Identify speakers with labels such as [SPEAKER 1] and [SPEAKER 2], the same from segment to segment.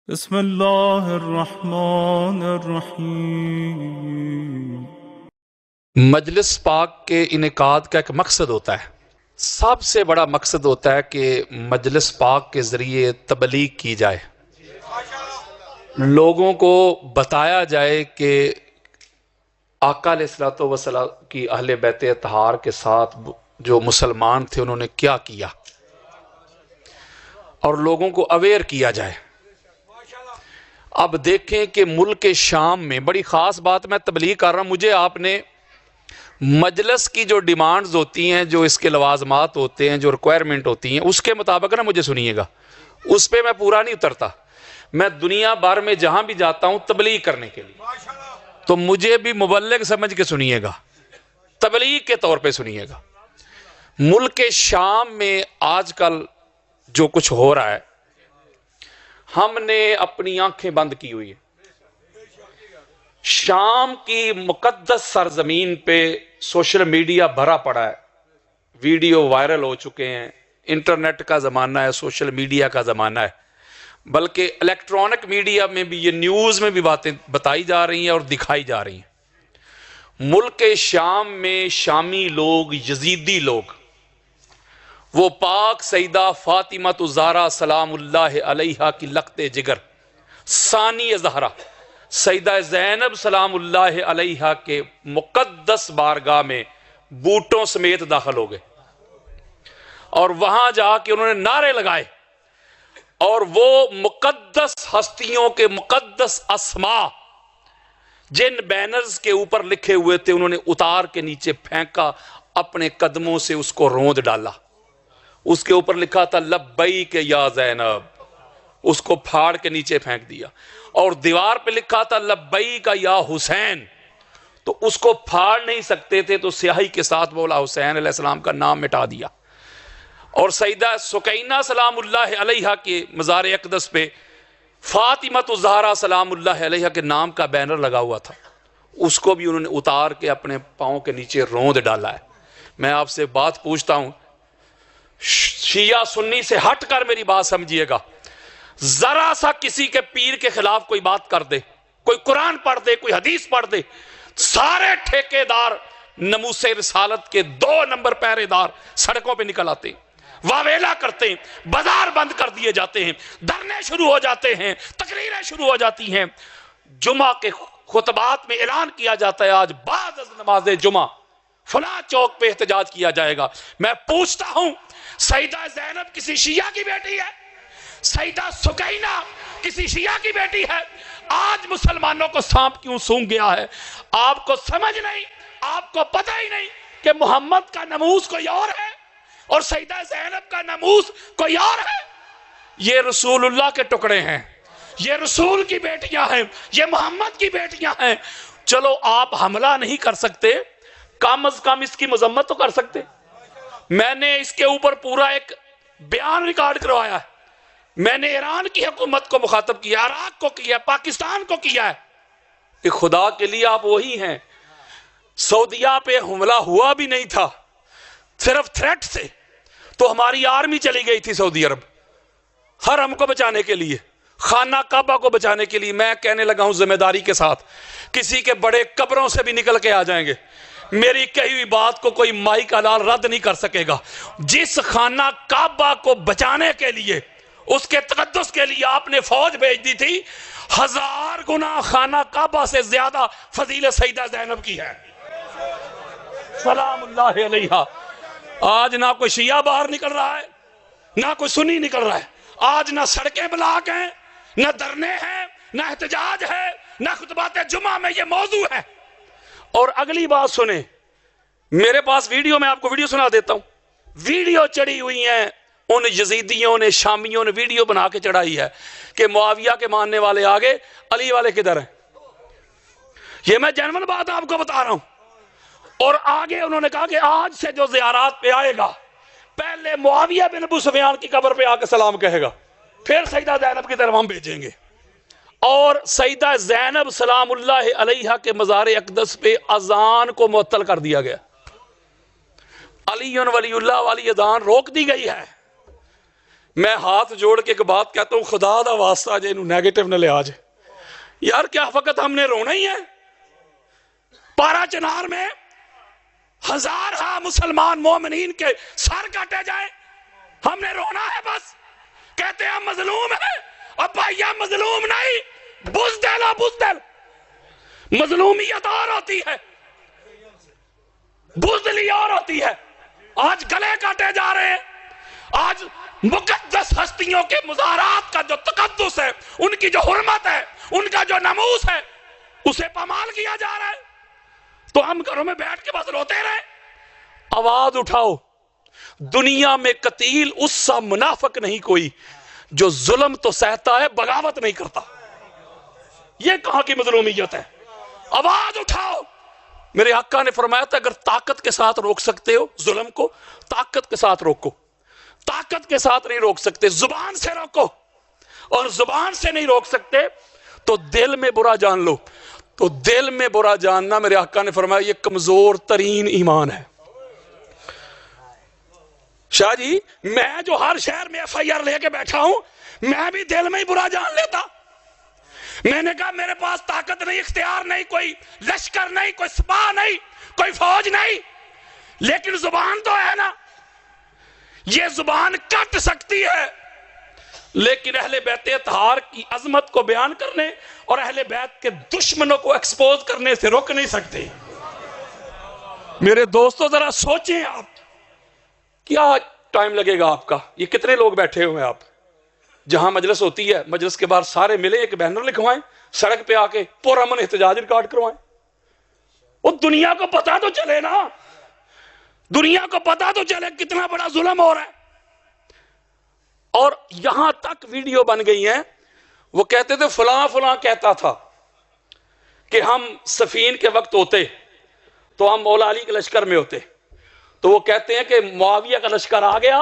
[SPEAKER 1] بسم اللہ الرحمن الرحیم۔
[SPEAKER 2] مجلس پاک کے انعقاد کا ایک مقصد ہوتا ہے، سب سے بڑا مقصد ہوتا ہے کہ مجلس پاک کے ذریعے تبلیغ کی جائے، لوگوں کو بتایا جائے کہ آقا علیہ الصلوۃ والسلام کی اہل بیت اطہار کے ساتھ جو مسلمان تھے انہوں نے کیا کیا اور لوگوں کو اویئر کیا جائے۔ اب دیکھیں کہ ملک شام میں بڑی خاص بات میں تبلیغ کر رہا ہوں، مجھے آپ نے مجلس کی جو ڈیمانڈز ہوتی ہیں، جو اس کے لوازمات ہوتے ہیں، جو ریکوائرمنٹ ہوتی ہیں، اس کے مطابق نا مجھے سنیے گا، اس پہ میں پورا نہیں اترتا۔ میں دنیا بھر میں جہاں بھی جاتا ہوں تبلیغ کرنے کے لیے، تو مجھے بھی مبلغ سمجھ کے سنیے گا، تبلیغ کے طور پہ سنیے گا۔ ملک شام میں آج کل جو کچھ ہو رہا ہے، ہم نے اپنی آنکھیں بند کی ہوئی ہیں۔ شام کی مقدس سرزمین پہ سوشل میڈیا بھرا پڑا ہے، ویڈیو وائرل ہو چکے ہیں، انٹرنیٹ کا زمانہ ہے، سوشل میڈیا کا زمانہ ہے، بلکہ الیکٹرانک میڈیا میں بھی یہ نیوز میں بھی باتیں بتائی جا رہی ہیں اور دکھائی جا رہی ہیں۔ ملک شام میں شامی لوگ، یزیدی لوگ، وہ پاک سیدہ فاطمہ الزہرا سلام اللہ علیہا کی لخت جگر، ثانی زہرا سیدہ زینب سلام اللہ علیہا کے مقدس بارگاہ میں بوٹوں سمیت داخل ہو گئے، اور وہاں جا کے انہوں نے نعرے لگائے، اور وہ مقدس ہستیوں کے مقدس اسماء جن بینرز کے اوپر لکھے ہوئے تھے انہوں نے اتار کے نیچے پھینکا، اپنے قدموں سے اس کو روند ڈالا۔ اس کے اوپر لکھا تھا لبیک یا زینب، اس کو پھاڑ کے نیچے پھینک دیا، اور دیوار پہ لکھا تھا لبیک یا حسین، تو اس کو پھاڑ نہیں سکتے تھے تو سیاہی کے ساتھ بولا حسین علیہ السلام کا نام مٹا دیا۔ اور سیدہ سکینہ سلام اللہ علیہا کے مزار اقدس پہ فاطمہ الزہرا سلام اللہ علیہا کے نام کا بینر لگا ہوا تھا، اس کو بھی انہوں نے اتار کے اپنے پاؤں کے نیچے روند ڈالا ہے۔ میں آپ سے بات پوچھتا ہوں، شیعہ سنی سے ہٹ کر میری بات سمجھیے گا، ذرا سا کسی کے پیر کے خلاف کوئی بات کر دے، کوئی قرآن پڑھ دے، کوئی حدیث پڑھ دے، سارے ٹھیکیدار ناموس رسالت کے 2 نمبر پہرے دار سڑکوں پہ نکل آتے ہیں، واویلا کرتے ہیں، بازار بند کر دیے جاتے ہیں، دھرنے شروع ہو جاتے ہیں، تقریریں شروع ہو جاتی ہیں، جمعہ کے خطبات میں اعلان کیا جاتا ہے آج بعد از نماز جمعہ فلاں چوک پہ احتجاج کیا جائے گا۔ میں پوچھتا ہوں، سیدہ زینب کسی شیعہ کی بیٹی ہے؟ سیدہ سکینہ کسی شیعہ کی بیٹی ہے؟ آج مسلمانوں کو سانپ کیوں سونگ گیا ہے؟ آپ کو سمجھ نہیں، آپ کو پتہ ہی نہیں کہ محمد کا ناموس کوئی اور ہے اور سیدہ زینب کا ناموس کوئی اور ہے۔ یہ رسول اللہ کے ٹکڑے ہیں، یہ رسول کی بیٹیاں ہیں، یہ محمد کی بیٹیاں ہیں۔ چلو آپ حملہ نہیں کر سکتے، کم از کم اس کی مذمت تو کر سکتے۔ میں نے اس کے اوپر پورا ایک بیان ریکارڈ کروایا ہے، میں نے ایران کی حکومت کو مخاطب کیا، عراق کو کیا، پاکستان کو کیا ہے کہ خدا کے لیے آپ وہی ہیں۔ سعودیہ پہ حملہ ہوا بھی نہیں تھا، صرف تھریٹ سے تو ہماری آرمی چلی گئی تھی سعودی عرب حرم کو بچانے کے لیے، خانہ کعبہ کو بچانے کے لیے۔ میں کہنے لگا ہوں ذمہ داری کے ساتھ، کسی کے بڑے قبروں سے بھی نکل کے آ جائیں گے، میری کہی ہوئی بات کو کوئی مائی کا لال رد نہیں کر سکے گا۔ جس خانہ کعبہ کو بچانے کے لیے، اس کے تقدس کے لیے آپ نے فوج بھیج دی تھی، 1000 گنا خانہ کعبہ سے زیادہ فضیلت سیدہ زینب کی ہے سلام اللہ علیہا۔ آج نہ کوئی شیعہ باہر نکل رہا ہے، نہ کوئی سنی نکل رہا ہے، آج نہ سڑکیں بلاک ہیں، نہ دھرنے ہیں، نہ احتجاج ہے، نہ خطبات جمعہ میں یہ موضوع ہے۔ اور اگلی بات سنیں، میرے پاس ویڈیو، میں آپ کو ویڈیو سنا دیتا ہوں، ویڈیو چڑھی ہوئی ہیں، ان یزیدیوں نے، شامیوں نے ویڈیو بنا کے چڑھائی ہے کہ معاویہ کے ماننے والے آگے، علی والے کدھر ہیں۔ یہ میں جنون بات آپ کو بتا رہا ہوں۔ اور آگے انہوں نے کہا کہ آج سے جو زیارات پہ آئے گا، پہلے معاویہ بن ابو سفیان کی قبر پہ آ کے سلام کہے گا، پھر سیدہ زینب کی طرف ہم بھیجیں گے۔ اور سیدہ زینب سلام اللہ علیہا کے مزار اقدس پہ اذان کو معطل کر دیا گیا، علی ولی اللہ والی اذان روک دی گئی ہے۔ میں ہاتھ جوڑ کے ایک بات کہتا ہوں، خدا دا واسطہ جے انہوں نیگیٹو نہ لے آج یار، کیا فقط ہم نے رونا ہی ہے؟ پارا چنار میں ہزارہ مسلمان مومنین کے سر کاٹے جائیں، ہم نے رونا ہے بس؟ کہتے ہیں ہم مظلوم ہیں، اور بھائیا مظلوم نہیں، بزدل اور بزدل۔ مظلومیت اور ہوتی ہے، بزدلی اور ہوتی ہے۔ آج گلے کاٹے جا رہے ہیں، آج مقدس ہستیوں کے مظاہرات کا جو تقدس ہے، ان کی جو حرمت ہے، ان کا جو ناموس ہے، اسے پامال کیا جا رہا ہے، تو ہم گھروں میں بیٹھ کے بس روتے رہے؟ آواز اٹھاؤ۔ دنیا میں قتیل اس سا منافق نہیں کوئی جو ظلم تو سہتا ہے، بغاوت نہیں کرتا۔ یہ کہاں کی مظلومیت ہے؟ آواز اٹھاؤ۔ میرے آقا نے فرمایا تھا اگر طاقت کے ساتھ روک سکتے ہو ظلم کو، طاقت کے ساتھ روکو۔ طاقت کے ساتھ نہیں روک سکتے، زبان سے روکو، اور زبان سے نہیں روک سکتے تو دل میں برا جان لو۔ تو دل میں برا جاننا، میرے آقا نے فرمایا، یہ کمزور ترین ایمان ہے۔ شاہ جی، میں جو ہر شہر میں ایف آئی آر لے کے بیٹھا ہوں، میں بھی دل میں ہی برا جان لیتا۔ میں نے کہا میرے پاس طاقت نہیں، اختیار نہیں، کوئی لشکر نہیں، کوئی سپاہ نہیں، کوئی فوج نہیں، لیکن زبان تو ہے نا، یہ زبان کٹ سکتی ہے، لیکن اہل بیت اطہار کی عظمت کو بیان کرنے اور اہل بیت کے دشمنوں کو ایکسپوز کرنے سے روک نہیں سکتے۔ میرے دوستو ذرا سوچیں، آپ کیا ٹائم لگے گا آپ کا؟ یہ کتنے لوگ بیٹھے ہوئے ہیں آپ؟ جہاں مجلس ہوتی ہے، مجلس کے بعد سارے ملے، ایک بینر لکھوائیں، سڑک پہ آ کے پرامن احتجاج ریکارڈ کروائیں۔ وہ دنیا کو پتا تو چلے نا، دنیا کو پتا تو چلے کتنا بڑا ظلم ہو رہا ہے۔ اور یہاں تک ویڈیو بن گئی ہیں، وہ کہتے تھے فلاں فلاں کہتا تھا کہ ہم صفین کے وقت ہوتے تو ہم مولا علی کے لشکر میں ہوتے، تو وہ کہتے ہیں کہ معاویہ کا لشکر آ گیا،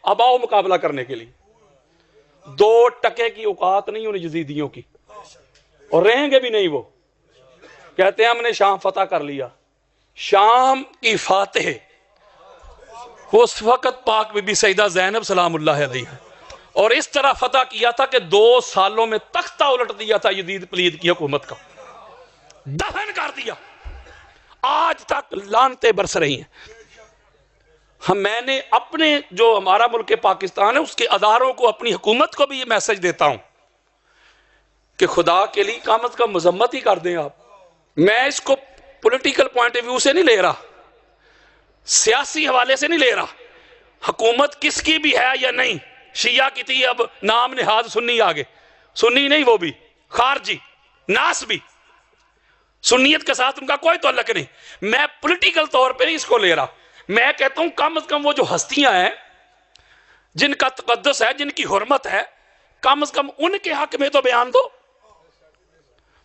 [SPEAKER 2] اب آؤ مقابلہ کرنے کے لیے۔ 2 ٹکے کی اوقات نہیں ان یزیدیوں کی، اور رہیں گے بھی نہیں۔ وہ کہتے ہیں ہم نے شام فتح کر لیا۔ شام کی فاتح وہ اس وقت پاک بی بی سیدہ زینب سلام اللہ علیہ، اور اس طرح فتح کیا تھا کہ 2 سالوں میں تختہ الٹ دیا تھا یزید پلید کی حکومت کا، دفن کر دیا۔ آج تک لعنتیں برس رہی ہیں۔ میں نے اپنے جو ہمارا ملک پاکستان ہے اس کے اداروں کو، اپنی حکومت کو بھی یہ میسج دیتا ہوں کہ خدا کے لیے کم از کم مذمت ہی کر دیں آپ۔ میں اس کو پولیٹیکل پوائنٹ آف ویو سے نہیں لے رہا، سیاسی حوالے سے نہیں لے رہا۔ حکومت کس کی بھی ہے یا نہیں، شیعہ کی تھی، اب نام نہاد سنی آگے، سنی نہیں وہ بھی خارجی ناس بھی، سنیت کے ساتھ ان کا کوئی تعلق نہیں۔ میں پولیٹیکل طور پہ نہیں اس کو لے رہا، میں کہتا ہوں کم از کم وہ جو ہستیاں ہیں جن کا تقدس ہے، جن کی حرمت ہے، کم از کم ان کے حق میں تو بیان دو۔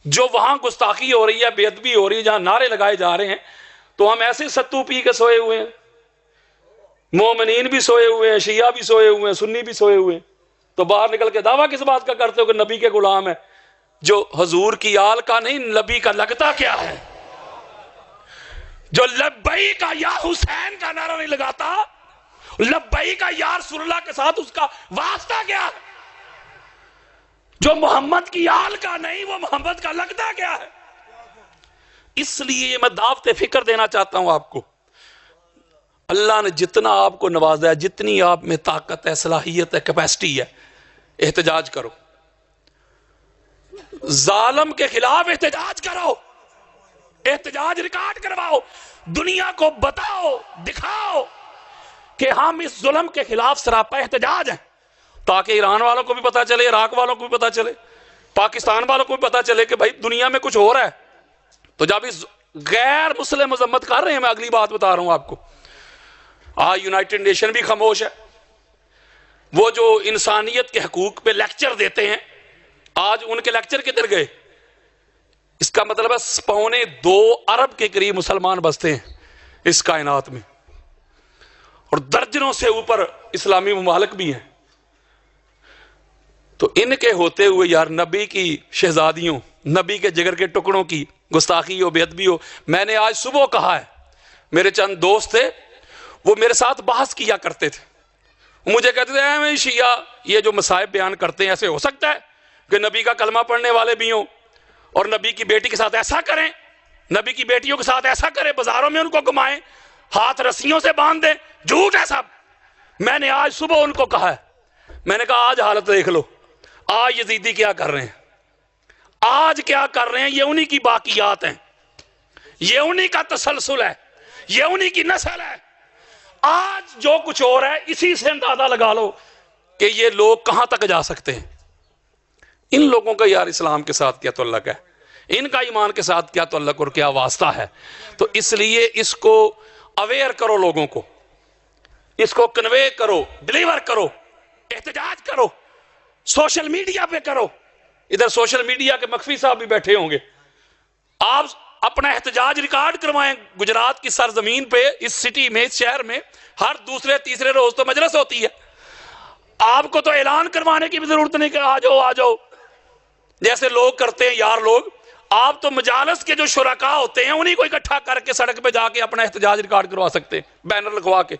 [SPEAKER 2] جو وہاں گستاخی ہو رہی ہے، بے ادبی ہو رہی ہے، جہاں نعرے لگائے جا رہے ہیں، تو ہم ایسے ستو پی کے سوئے ہوئے ہیں، مومنین بھی سوئے ہوئے ہیں، شیعہ بھی سوئے ہوئے ہیں، سنی بھی سوئے ہوئے ہیں، تو باہر نکل کے دعویٰ کس بات کا کرتے ہو کہ نبی کے غلام ہے؟ جو حضور کی آل کا نہیں، نبی کا لگتا کیا ہے؟ جو لبیک یا حسین کا نعرہ نہیں لگاتا، لبیک یا رسول اللہ کے ساتھ اس کا واسطہ کیا ہے؟ جو محمد کی آل کا نہیں، وہ محمد کا لگتا کیا ہے؟ اس لیے میں دعوت فکر دینا چاہتا ہوں آپ کو۔ اللہ نے جتنا آپ کو نوازا ہے، جتنی آپ میں طاقت ہے، صلاحیت ہے، کیپیسٹی ہے، احتجاج کرو، ظالم کے خلاف احتجاج کرو، احتجاج ریکارڈ کرواؤ، دنیا کو بتاؤ، دکھاؤ کہ ہم اس ظلم کے خلاف سراپا احتجاج ہیں، تاکہ ایران والوں کو بھی پتا چلے، عراق والوں کو بھی پتا چلے، پاکستان والوں کو بھی پتا چلے کہ بھائی دنیا میں کچھ ہو رہا ہے۔ تو جب اس غیر مسلم مذمت کر رہے ہیں، میں اگلی بات بتا رہا ہوں آپ کو، آج یونائٹڈ نیشن بھی خاموش ہے۔ وہ جو انسانیت کے حقوق پہ لیکچر دیتے ہیں، آج ان کے لیکچر کدھر گئے؟ اس کا مطلب ہے 2.25 ارب کے قریب مسلمان بستے ہیں اس کائنات میں، اور درجنوں سے اوپر اسلامی ممالک بھی ہیں۔ تو ان کے ہوتے ہوئے یار نبی کی شہزادیوں، نبی کے جگر کے ٹکڑوں کی گستاخی ہو، بے ادبی ہو۔ میں نے آج صبح کہا ہے، میرے چند دوست تھے، وہ میرے ساتھ بحث کیا کرتے تھے، مجھے کہتے تھے میں شیعہ یہ جو مصائب بیان کرتے ہیں ایسے ہو سکتا ہے کہ نبی کا کلمہ پڑھنے والے بھی ہوں اور نبی کی بیٹی کے ساتھ ایسا کریں، نبی کی بیٹیوں کے ساتھ ایسا کریں، بازاروں میں ان کو گھمائیں، ہاتھ رسیوں سے باندھ دیں، جھوٹ ہے سب۔ میں نے آج صبح ان کو کہا ہے، میں نے کہا آج حالت دیکھ لو، آج یزیدی کیا کر رہے ہیں، آج کیا کر رہے ہیں، یہ انہی کی باقیات ہیں، یہ انہی کا تسلسل ہے، یہ انہی کی نسل ہے۔ آج جو کچھ ہو رہا ہے اسی سے اندازہ لگا لو کہ یہ لوگ کہاں تک جا سکتے ہیں۔ ان لوگوں کا یار اسلام کے ساتھ کیا تعلق ہے، ان کا ایمان کے ساتھ کیا تعلق اور کیا واسطہ ہے؟ تو اس لیے اس کو اویئر کرو، لوگوں کو اس کو کنوے کرو، ڈیلیور کرو، احتجاج کرو، سوشل میڈیا پہ کرو۔ ادھر سوشل میڈیا کے مخفی صاحب بھی بیٹھے ہوں گے، آپ اپنا احتجاج ریکارڈ کروائیں۔ گجرات کی سرزمین پہ، اس سٹی میں، اس شہر میں ہر دوسرے تیسرے روز تو مجلس ہوتی ہے، آپ کو تو اعلان کروانے کی بھی ضرورت نہیں کہ آ جاؤ آ جاؤ جیسے لوگ کرتے ہیں یار لوگ۔ آپ تو مجالس کے جو شرکاء ہوتے ہیں انہی کو اکٹھا کر کے سڑک پہ جا کے اپنا احتجاج ریکارڈ کروا سکتے ہیں، بینر لگوا کے،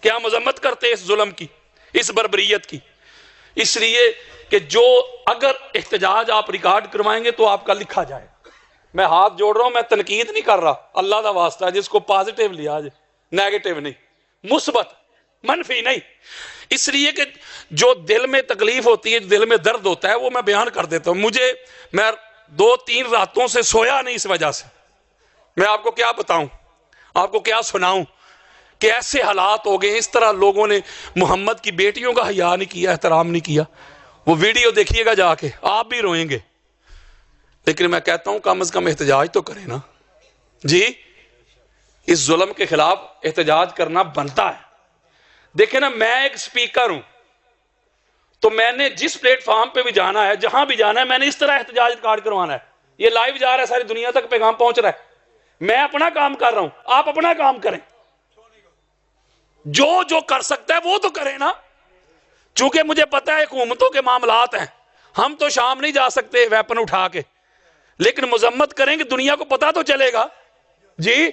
[SPEAKER 2] کیا مذمت کرتے ہیں اس ظلم کی، اس بربریت کی۔ اس لیے کہ جو اگر احتجاج آپ ریکارڈ کروائیں گے تو آپ کا لکھا جائے۔ میں ہاتھ جوڑ رہا ہوں، میں تنقید نہیں کر رہا، اللہ دا واسطہ ہے، جس کو پازیٹیو لیا جائے، نیگیٹو نہیں، مثبت، منفی نہیں۔ اس لیے کہ جو دل میں تکلیف ہوتی ہے، دل میں درد ہوتا ہے، وہ میں بیان کر دیتا ہوں۔ میں 2-3 راتوں سے سویا نہیں اس وجہ سے۔ میں آپ کو کیا بتاؤں، آپ کو کیا سناؤں کہ ایسے حالات ہو گئے، اس طرح لوگوں نے محمد کی بیٹیوں کا حیا نہیں کیا، احترام نہیں کیا۔ وہ ویڈیو دیکھیے گا جا کے، آپ بھی روئیں گے۔ لیکن میں کہتا ہوں کم از کم احتجاج تو کریں نا جی، اس ظلم کے خلاف احتجاج کرنا بنتا ہے۔ دیکھیں نا، میں ایک سپیکر ہوں تو میں نے جس پلیٹ فارم پہ بھی جانا ہے، جہاں بھی جانا ہے، میں نے اس طرح احتجاج ریکارڈ کروانا ہے۔ یہ لائیو جا رہا ہے، ساری دنیا تک پیغام پہنچ رہا ہے۔ میں اپنا کام کر رہا ہوں، آپ اپنا کام کریں، جو کر سکتا ہے وہ تو کریں نا۔ چونکہ مجھے پتا ہے حکومتوں کے معاملات ہیں، ہم تو شام نہیں جا سکتے ویپن اٹھا کے، لیکن مذمت کریں کہ دنیا کو پتا تو چلے گا جی۔